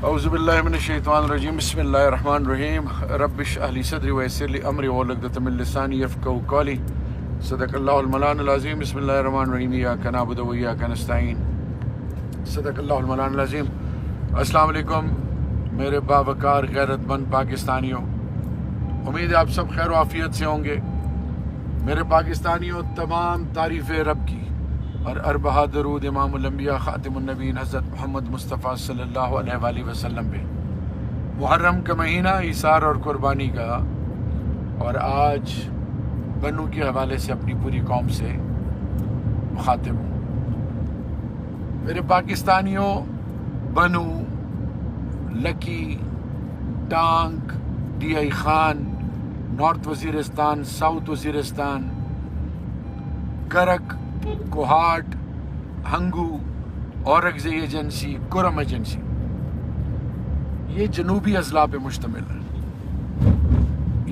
اعوذ باللہ من الشیطان الرجیم بسم اللہ الرحمن الرحیم رب اشرح لی صدری ویسر لی امری واحلل عقدۃ من لسانی یفقہوا قولی صدق اللہ المولانا العظیم بسم اللہ الرحمن الرحیم ایاک نعبد و ایاک نستعین صدق اللہ المولانا العظیم۔ السلام علیکم میرے باوقار غیرت مند پاکستانیوں، امید ہے آپ سب خیر و عافیت سے ہوں گے۔ میرے پاکستانیوں، تمام تعریف رب کی اور اربہ درود امام الانبیاء خاتم النبیین حضرت محمد مصطفیٰ صلی اللہ علیہ وآلہ وسلم پہ۔ محرم کا مہینہ ایثار اور قربانی کا، اور آج بنو کے حوالے سے اپنی پوری قوم سے مخاطب ہوں۔ میرے پاکستانیوں، Bannu, Lakki, Tank, D I Khan, north Waziristan, south Waziristan, Karak, Kohat, Hangu, Orakzai agency, Kurram agency, یہ جنوبی اضلاع پہ مشتمل ہے۔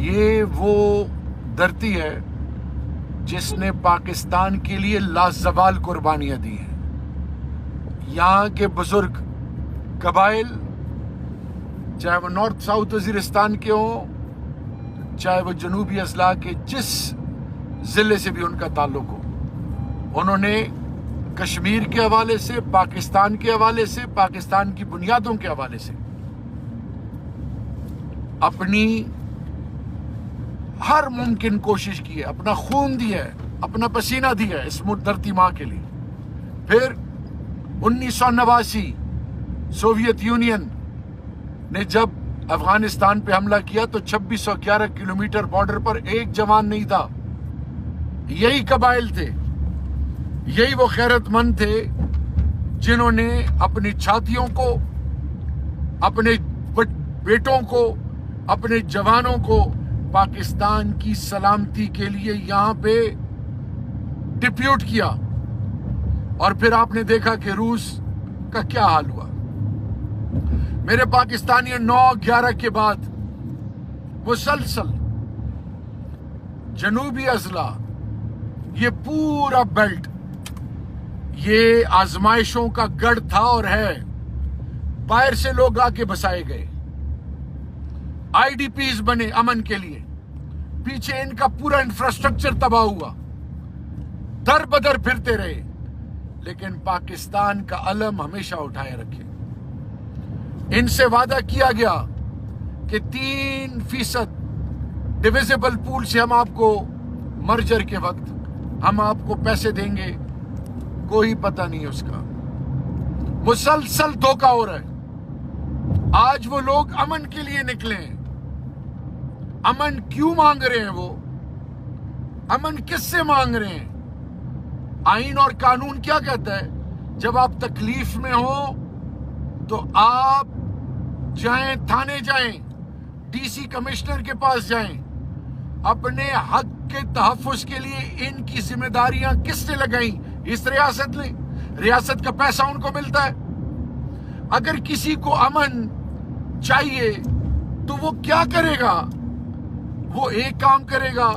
یہ وہ دھرتی ہے جس نے پاکستان کے لیے لازوال قربانیاں دی ہیں۔ یہاں کے بزرگ قبائل، چاہے وہ نارتھ ساؤتھ وزیرستان کے ہوں، چاہے وہ جنوبی اضلاع کے جس ضلع سے بھی ان کا تعلق ہو، انہوں نے کشمیر کے حوالے سے، پاکستان کے حوالے سے، پاکستان کی بنیادوں کے حوالے سے اپنی ہر ممکن کوشش کی ہے، اپنا خون دیا ہے، اپنا پسینہ دیا ہے اس دھرتی ماں کے لیے۔ پھر 1989 سوویت یونین نے جب افغانستان پہ حملہ کیا تو 2611 کلومیٹر بارڈر پر ایک جوان نہیں تھا۔ یہی قبائل تھے، یہی وہ غیرت مند تھے جنہوں نے اپنی چھاتیوں کو، اپنے بیٹوں کو، اپنے جوانوں کو پاکستان کی سلامتی کے لیے یہاں پہ ڈپیوٹ کیا۔ اور پھر آپ نے دیکھا کہ روس کا کیا حال ہوا۔ میرے پاکستانی 9/11 کے بعد مسلسل جنوبی اضلاع، یہ پورا بیلٹ، یہ آزمائشوں کا گڑھ تھا اور ہے۔ باہر سے لوگ آ کے بسائے گئے، آئی ڈی پیز بنے امن کے لیے، پیچھے ان کا پورا انفراسٹرکچر تباہ ہوا، در بدر پھرتے رہے، لیکن پاکستان کا علم ہمیشہ اٹھائے رکھے۔ ان سے وعدہ کیا گیا کہ 3% ڈویزیبل پول سے ہم آپ کو مرجر کے وقت ہم آپ کو پیسے دیں گے، کوئی پتہ نہیں اس کا۔ مسلسل دھوکہ ہو رہا ہے۔ آج وہ لوگ امن کے لیے نکلے ہیں۔ امن کیوں مانگ رہے ہیں؟ وہ امن کس سے مانگ رہے ہیں؟ آئین اور قانون کیا کہتا ہے؟ جب آپ تکلیف میں ہو تو آپ جائیں، تھانے جائیں، ڈی سی کمشنر کے پاس جائیں، اپنے حق کے تحفظ کے لیے ان کی ذمہ داریاں کس نے لگائیں؟ اس ریاست نے۔ ریاست کا پیسہ ان کو ملتا ہے۔ اگر کسی کو امن چاہیے تو وہ کیا کرے گا؟ وہ ایک کام کرے گا،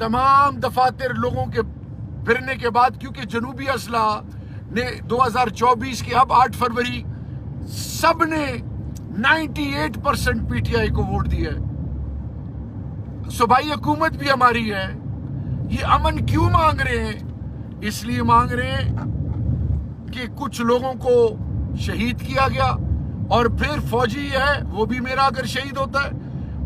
تمام دفاتر لوگوں کے پھرنے کے بعد، کیونکہ جنوبی اضلاع نے 2024 کے اب 8 فروری سب نے 98% پی ٹی آئی کو ووٹ دیا ہے۔ صوبائی حکومت بھی ہماری ہے۔ یہ امن کیوں مانگ رہے ہیں؟ اس لیے مانگ رہے ہیں کہ کچھ لوگوں کو شہید کیا گیا، اور پھر فوجی ہے وہ بھی میرا اگر شہید ہوتا ہے،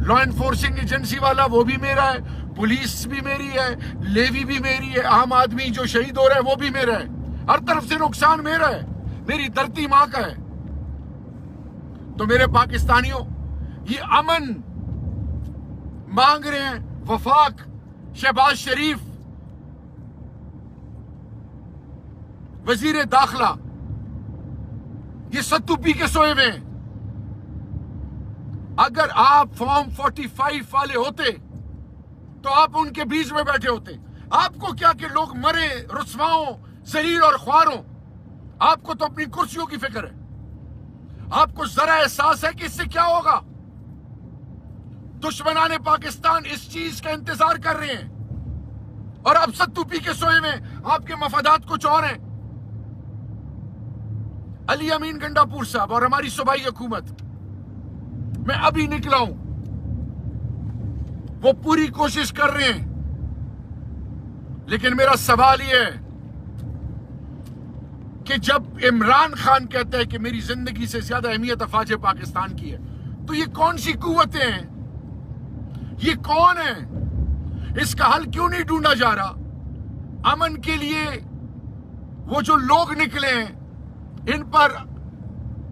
لا انفورسنگ ایجنسی والا وہ بھی میرا ہے، پولیس بھی میری ہے، لیوی بھی میری ہے، عام آدمی جو شہید ہو رہا ہے وہ بھی میرا ہے، ہر طرف سے نقصان میرا ہے، میری دھرتی ماں کا ہے۔ تو میرے پاکستانیوں، یہ امن مانگ رہے ہیں وفاق، شہباز شریف، وزیر داخلہ، یہ ستو پی کے سوئے ہوئے ہیں۔ اگر آپ فارم 45 والے ہوتے تو آپ ان کے بیچ میں بیٹھے ہوتے۔ آپ کو کیا کہ لوگ مرے، رسوا ہوں، ذلیل اور خوار ہوں؟ آپ کو تو اپنی کرسیوں کی فکر ہے۔ آپ کو ذرا احساس ہے کہ اس سے کیا ہوگا؟ دشمنان پاکستان اس چیز کا انتظار کر رہے ہیں، اور آپ ستو پی کے سوئے ہوئے، آپ کے مفادات کچھ اور ہیں۔ अली अमीन गंडापुर साहब और हमारी सूबाई हुकूमत, मैं अभी निकला हूं, वो पूरी कोशिश कर रहे हैं, लेकिन मेरा सवाल ये है कि जब इमरान खान कहता है कि मेरी जिंदगी से ज्यादा अहमियत अफवाज पाकिस्तान की है, तो ये कौन सी कुव्वतें हैं? ये कौन है? इसका हल क्यों नहीं ढूंढा जा रहा? अमन के लिए वो जो लोग निकले हैं, इन पर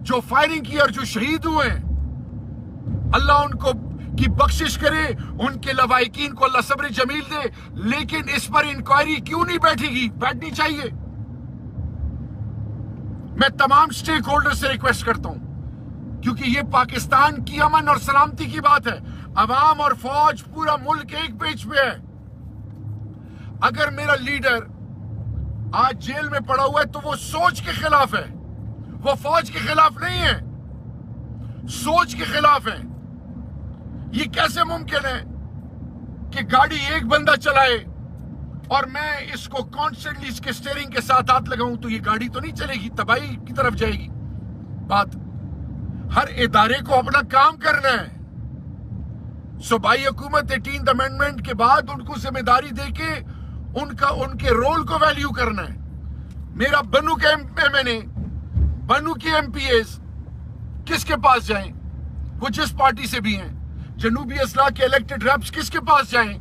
जो फायरिंग की और जो शहीद हुए हैं, अल्लाह उनको की बख्शिश करे, उनके लवाहिकीन को अल्लाह सब्र जमील दे, लेकिन इस पर इंक्वायरी क्यों नहीं बैठेगी? बैठनी चाहिए। मैं तमाम स्टेक होल्डर से रिक्वेस्ट करता हूं, क्योंकि ये पाकिस्तान की अमन और सलामती की बात है। अवाम और फौज, पूरा मुल्क एक पेज पे है। अगर मेरा लीडर आज जेल में पड़ा हुआ है तो वो सोच के खिलाफ है, वो फौज के खिलाफ नहीं है, सोच के खिलाफ है। ये कैसे मुमकिन है कि गाड़ी एक बंदा चलाए और मैं इसको कॉन्स्टेंटली इसके स्टीयरिंग के साथ हाथ लगाऊं तो ये गाड़ी तो नहीं चलेगी, तबाही की तरफ जाएगी। बात, हर इदारे को अपना काम करना है। सूबाई हुकूमत 18th अमेंडमेंट के बाद उनको जिम्मेदारी देके उनके रोल को वैल्यू करना है। मेरा बनू के एमएनए, बनू के एमपीएस किसके पास जाएं? वो जिस पार्टी से भी हैं। जनूबी अजला के इलेक्टेड रेप्स किसके पास जाएं?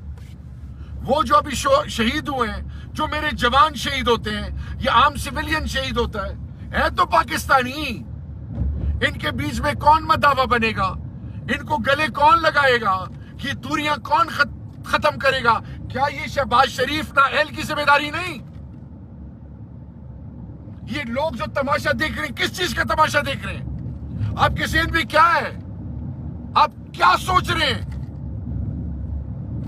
वो जो अभी शहीद हुए हैं, जो मेरे जवान शहीद होते हैं या आम सिविलियन शहीद होता है तो पाकिस्तानी। इनके बीच में कौन मदावा बनेगा? इनको गले कौन लगाएगा? ये दूरियां कौन खत्म करेगा? क्या ये शहबाज शरीफ ना एल की जिम्मेदारी नहीं? ये लोग जो तमाशा देख रहे हैं, किस चीज का तमाशा देख रहे हैं? आपके ज़हन में क्या है? आप क्या सोच रहे हैं?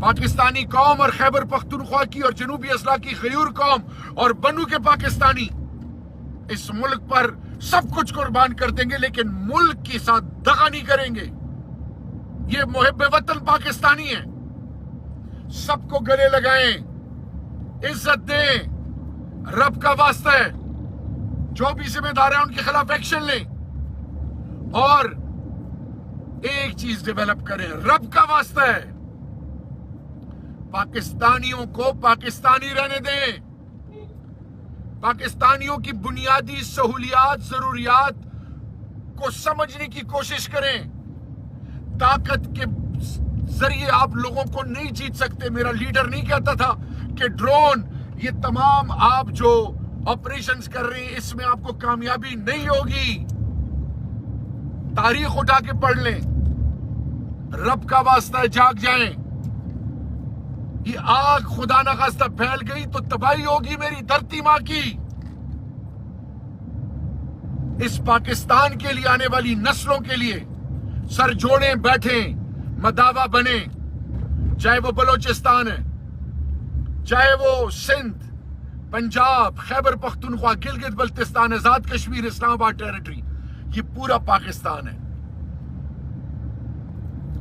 पाकिस्तानी कौम और खैबर पख्तूनख्वा की और जनूबी अजला की गयूर कौम और बनू के पाकिस्तानी इस मुल्क पर सब कुछ कुर्बान कर देंगे, लेकिन मुल्क के साथ दगा नहीं करेंगे। ये मुहिब वतन पाकिस्तानी है। सबको गले लगाएं, इज्जत दें, रब का वास्ता है। जो भी जिम्मेदार है उनके खिलाफ एक्शन लें और एक चीज डेवलप करें, रब का वास्ता है, पाकिस्तानियों को पाकिस्तानी रहने दें। पाकिस्तानियों की बुनियादी सहूलियात, जरूरियात को समझने की कोशिश करें। ताकत के जरिए आप लोगों को नहीं जीत सकते। मेरा लीडर नहीं कहता था कि ड्रोन, ये तमाम आप जो ऑपरेशंस कर रहे हैं, इसमें आपको कामयाबी नहीं होगी। तारीख उठा के पढ़ लें, रब का वास्ता है, जाग जाएं। ये आग खुदा न खास्ता फैल गई तो तबाही होगी मेरी धरती मां की। इस पाकिस्तान के लिए, आने वाली नस्लों के लिए सर जोड़े बैठे, मदावा बने, चाहे वो बलोचिस्तान है, चाहे वो सिंध, पंजाब, खैबर पख्तूनख्वा, गिलगित बल्तिस्तान, आजाद कश्मीर, इस्लामाबाद टेरिटरी, ये पूरा पाकिस्तान है।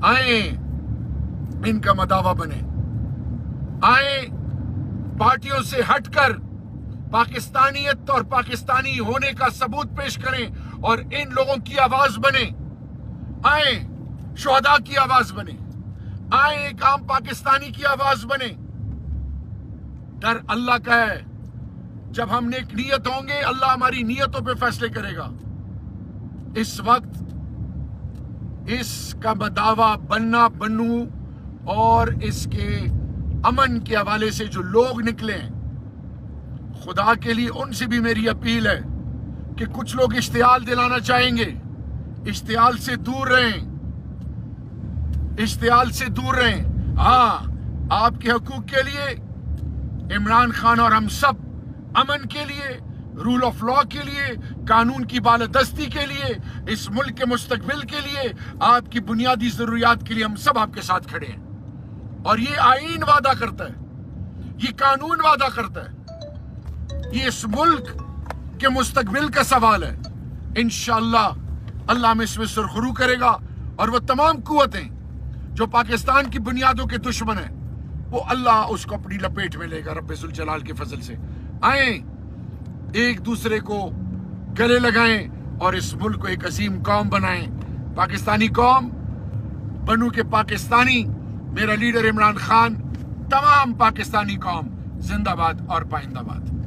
आए इनका मदावा बने, आए पार्टियों से हटकर पाकिस्तानियत और पाकिस्तानी होने का सबूत पेश करें और इन लोगों की आवाज बने। आए शुहदा की आवाज बने, आए एक आम पाकिस्तानी की आवाज बने। डर अल्लाह का है। जब हम नेक नियत होंगे, अल्लाह हमारी नियतों पे फैसले करेगा। इस वक्त इसका मदावा बनना, बनू और इसके अमन के हवाले से जो लोग निकले हैं, खुदा के लिए उनसे भी मेरी अपील है कि कुछ लोग इश्तियाल दिलाना चाहेंगे, इश्तियाल से दूर रहें, इश्तियाल से दूर रहें। हाँ, आपके हकूक के लिए, इमरान खान और हम सब अमन के लिए, रूल ऑफ लॉ के लिए, कानून की बालादस्ती के लिए, इस मुल्क के मुस्तकबिल के लिए, आपकी बुनियादी जरूरियात के लिए हम सब आपके साथ खड़े हैं। और ये आईन वादा करता है, ये कानून वादा करता है, ये इस मुल्क के मुस्तकबिल का सवाल है। इंशाअल्लाह अल्लाह में इसमें सुरखरू करेगा और वो तमाम कुव्वतें जो पाकिस्तान की बुनियादों के दुश्मन है, वो अल्लाह उसको अपनी लपेट में लेगा रब्बे जुल जलाल के फजल से। आए एक दूसरे को گلے لگائیں اور اس ملک کو ایک عظیم قوم بنائیں. پاکستانی قوم بنو کے پاکستانی، میرا لیڈر عمران خان، تمام پاکستانی قوم زندہ باد اور پائندہ باد.